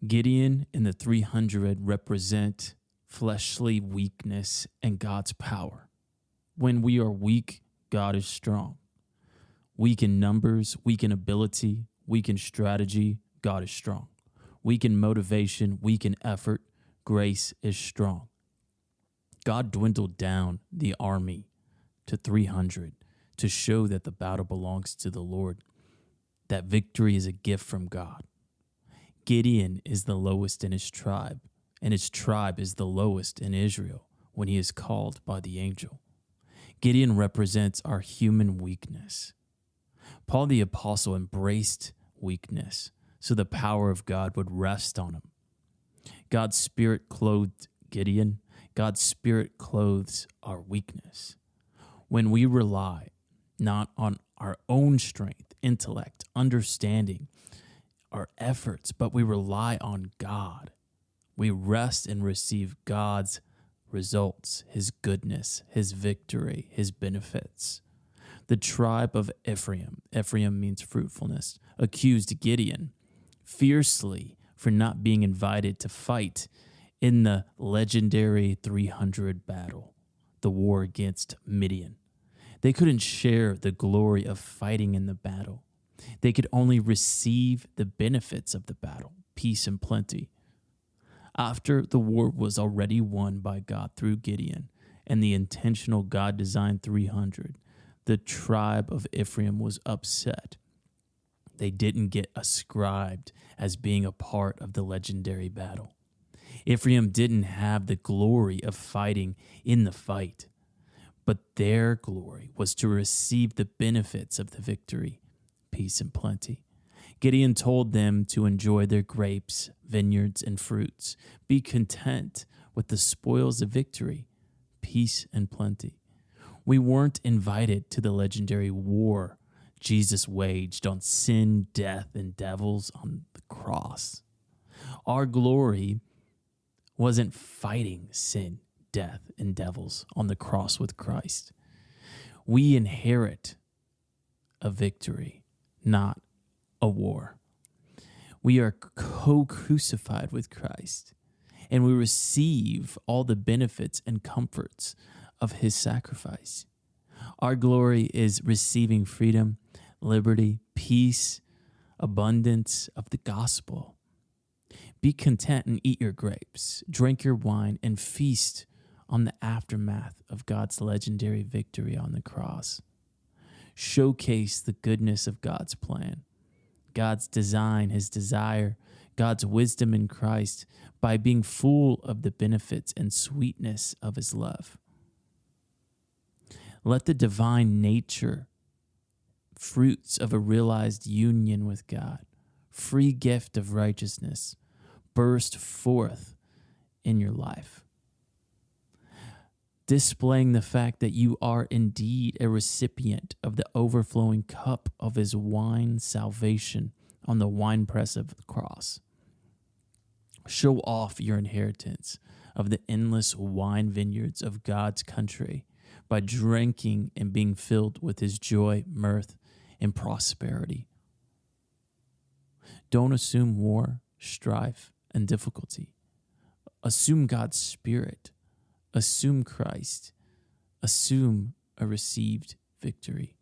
Gideon and the 300 represent fleshly weakness and God's power. When we are weak, God is strong. Weak in numbers, weak in ability, weak in strategy, God is strong. Weak in motivation, weak in effort, grace is strong. God dwindled down the army to 300 to show that the battle belongs to the Lord, that victory is a gift from God. Gideon is the lowest in his tribe, and his tribe is the lowest in Israel when he is called by the angel. Gideon represents our human weakness. Paul the apostle embraced weakness so the power of God would rest on him. God's Spirit clothed Gideon. God's Spirit clothes our weakness. When we rely not on our own strength, intellect, understanding, our efforts, but we rely on God, we rest and receive God's results, his goodness, his victory, his benefits. The tribe of Ephraim means fruitfulness, accused Gideon fiercely for not being invited to fight in the legendary 300 battle, the war against Midian. They couldn't share the glory of fighting in the battle. They could only receive the benefits of the battle, peace and plenty. After the war was already won by God through Gideon and the intentional God-designed 300, the tribe of Ephraim was upset. They didn't get ascribed as being a part of the legendary battle. Ephraim didn't have the glory of fighting in the fight, but their glory was to receive the benefits of the victory, peace and plenty. Gideon told them to enjoy their grapes, vineyards, and fruits. Be content with the spoils of victory, peace and plenty. We weren't invited to the legendary war Jesus waged on sin, death, and devils on the cross. Our glory wasn't fighting sin, death, and devils on the cross with Christ. We inherit a victory, not a war. We are co-crucified with Christ, and we receive all the benefits and comforts of his sacrifice. Our glory is receiving freedom, liberty, peace, abundance of the gospel. Be content and eat your grapes, drink your wine, and feast on the aftermath of God's legendary victory on the cross. Showcase the goodness of God's plan, God's design, his desire, God's wisdom in Christ by being full of the benefits and sweetness of his love. Let the divine nature, fruits of a realized union with God, free gift of righteousness, burst forth in your life, displaying the fact that you are indeed a recipient of the overflowing cup of his wine salvation on the winepress of the cross. Show off your inheritance of the endless wine vineyards of God's country by drinking and being filled with his joy, mirth, and prosperity. Don't assume war, strife, and difficulty. Assume God's Spirit. Assume Christ. Assume a received victory.